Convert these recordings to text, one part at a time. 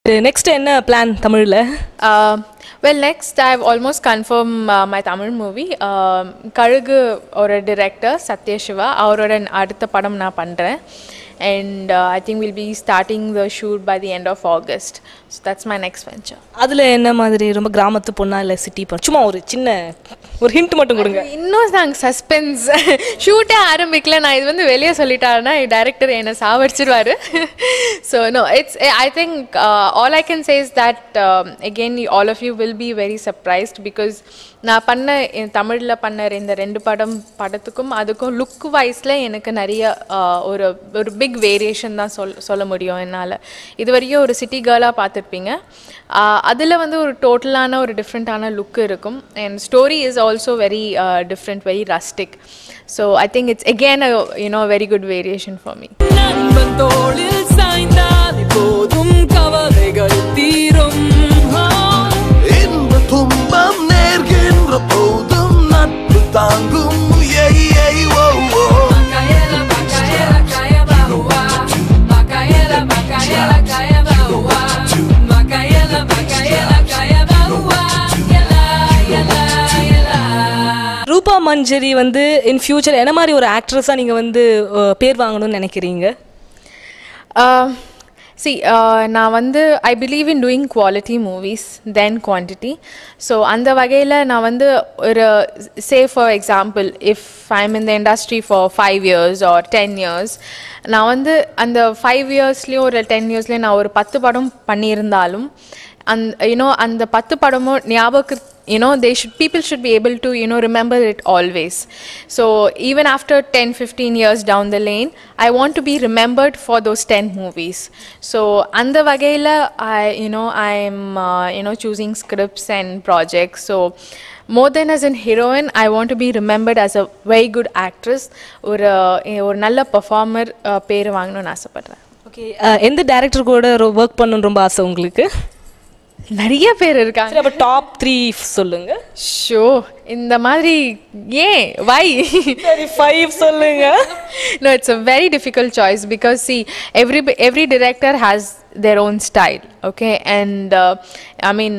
Next என்ன plan தமிழ்ல? Well, next I've almost confirmed my Tamil movie. Karugu or a director Satya Shiva அவரோட அடுத்த படம் நான் பண்றேன். And I think we'll be starting the shoot by the end of August. So that's my next venture. அதுல என்ன மாதிரி ரொம்ப கிராமத்து பொண்ணா இல்ல சிட்டி பொண்ணா? சும்மா ஒரு சின்ன ஒரு ஹிண்ட் மட்டும் கொடுங்க. இன்னும் நாங்க சஸ்பென்ஸ் ஷூட்டே ஆரம்பிக்கல. நான் இது வந்து வெளியே சொல்லிட்டாருன்னா டைரக்டர் என்ன சாவடிச்சிடுவாரு. So no, it's I think all I can say is that again all of you will be very surprised because நான் பண்ண தமிழில் பண்ண இந்த ரெண்டு படத்துக்கும் அதுக்கும் லுக் வைஸில் எனக்கு நிறைய ஒரு பிக் வேரியேஷன் தான் சொல்ல முடியும் என்னால். இது வரைக்கும் ஒரு சிட்டி கேர்ளாக பார்த்துருப்பீங்க, அதில் வந்து ஒரு டோட்டலான ஒரு டிஃப்ரெண்ட்டான லுக் இருக்கும். And story is also very different, very rustic. So I think it's again a very good variation for me. ரூபா மஞ்சரி வந்து in future என்ன மாதிரி ஒரு ஆக்ட்ரஸா நீங்க வந்து பேர் வாங்கணும்னு நினைக்கிறீங்க? See, நான் வந்து I believe in doing quality movies than quantity. So அந்த வகையில் நான் வந்து ஒரு say for example if I'm in the industry for 5 years or 10 years, நான் வந்து அந்த 5 yearsலேயும் ஒரு 10 yearsலேயும் நான் ஒரு 10 படம் பண்ணியிருந்தாலும் அந்த 10 படமும் ஞாபகம் people should be able to remember it always. So even after 10-15 years down the lane, I want to be remembered for those 10 movies. So andha vagaila I'm choosing scripts and projects. So more than as an heroine, I want to be remembered as a very good actress or nalla performer பேர் வாங்கணும்னு ஆசைப்படுறேன். Okay, எந்த director கூட work பண்ணணும்னு ரொம்ப ஆசை உங்களுக்கு? நிறைய பேர் இருக்காங்க. அப்ப டாப் 3 சொல்லுங்க. ஷோ இந்த மாதிரி ஏன் வை சரி 5 சொல்லுங்க. No, it's a very difficult choice because see every director has their own style, okay? And I mean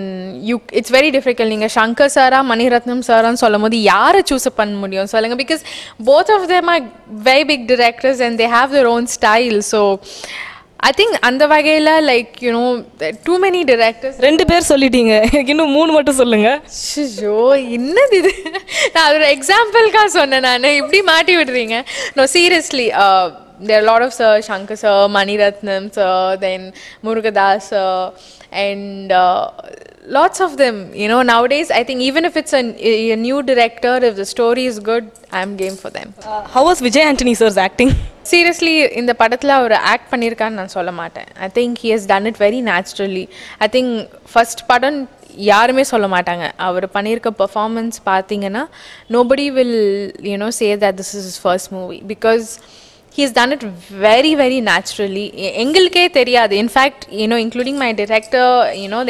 it's very difficult. நீங்க சங்கர் சாரா மணிரத்னம் சாரான்னு சொல்லும்போது யாரை சூஸ் பண்ண முடியும் சொல்லுங்க? Because both of them are very big directors and they have their own style. So I think அந்த வகையில் too many directors. 2 பேர் சொல்லிட்டீங்க, இன்னும் 3 மட்டும் சொல்லுங்க. ஷோ என்னது இது? நான் ஒரு எக்ஸாம்பிள்காக சொன்னேன், நான் இப்படி மாட்டி விடுறீங்க. No, seriously, there are a lot of sir, Shankar sir, Maniratnam sir, then Murugadas sir, and lots of them. Nowadays I think even if it's a new director, if the story is good, I'm game for them. How was Vijay Antony sir's acting? Seriously, இந்த படத்தில் அவர் act பண்ணியிருக்கான்னு நான் சொல்ல மாட்டேன். I think he has done it very naturally. I think first படம் யாருமே சொல்ல மாட்டாங்க. அவர் பண்ணியிருக்க பெர்ஃபார்மன்ஸ் பார்த்தீங்கன்னா nobody will say that this is his first movie because he has done it very very naturally. எங்களுக்கே தெரியாது. In fact, including my director,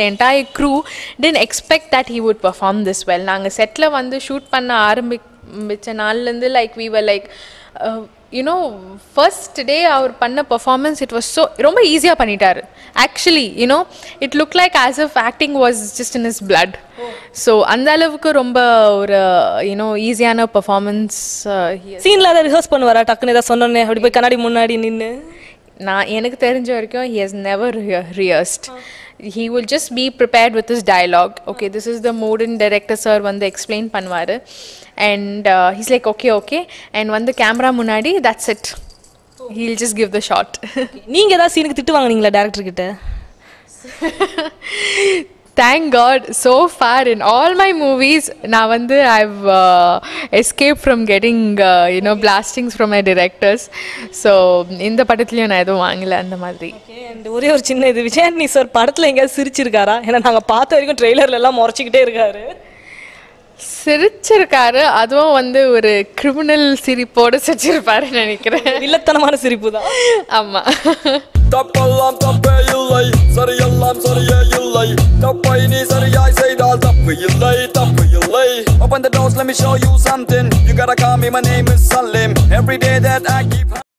the entire crew didn't expect that he would perform this well. நாங்கள் settle வந்து shoot பண்ண ஆரம்பிச்ச நாள்லேருந்து we were like first day our panna performance, it was so ரொம்ப ஈஸியா பண்ணிட்டாரு. Actually, it looked like as if acting was just in his blood. So அந்த அளவுக்கு ரொம்ப ஒரு ஈஸியான performance. சீன்ல அத ரிஹர்ஸ் பண்ணுவாரா? டக்குனு ஏதாவது சொன்னனே அப்படி போய் கண்ணாடி முன்னாடி நின்னு? நான் எனக்கு தெரிஞ்ச வரைக்கும் he has never rehearsed. He will just be prepared with his dialogue. Okay, this is the mood, and director sir வந்து explain பண்ணுவாரு. And he's like okay and when the camera munadi, that's it. He'll just give the shot. நீங்க ஏதாவது சீனுக்கு திட்டு வாங்குனீங்களா director கிட்ட? Thank God, so far in all my movies நான் வந்து I've escaped from getting blastings from my directors. So இந்த படத்துலயும் நான் எதுவும் வாங்கல அந்த மாதிரி. And ஒரே ஒரு சின்ன இது, விஜய் ஆண்டனி சார் படத்துல எங்க சிரிச்சிருக்காரா? ஏன்னா நாங்க பார்த்த வரைக்கும் ட்ரெய்லர்ல எல்லாம் முறைச்சிக்கிட்டே இருக்காரு. சிரிச்சிருக்காரு, அதுவும் வந்து ஒரு கிரிமினல் சிரிப்போடு சிரிச்சிருப்பாரு நினைக்கிறேன். வில்லத்தனமான சிரிப்பு தான். ஆமா. தப்பெல்லாம் தப்பே இல்லை, சரியெல்லாம் சரியே இல்லை, தப்பை நீ சரியாய் செய்தால் தப்பு இல்லை, தப்பு இல்லை. Open the doors, let me show you something. You gotta call me, my name is Salim. Every day that I keep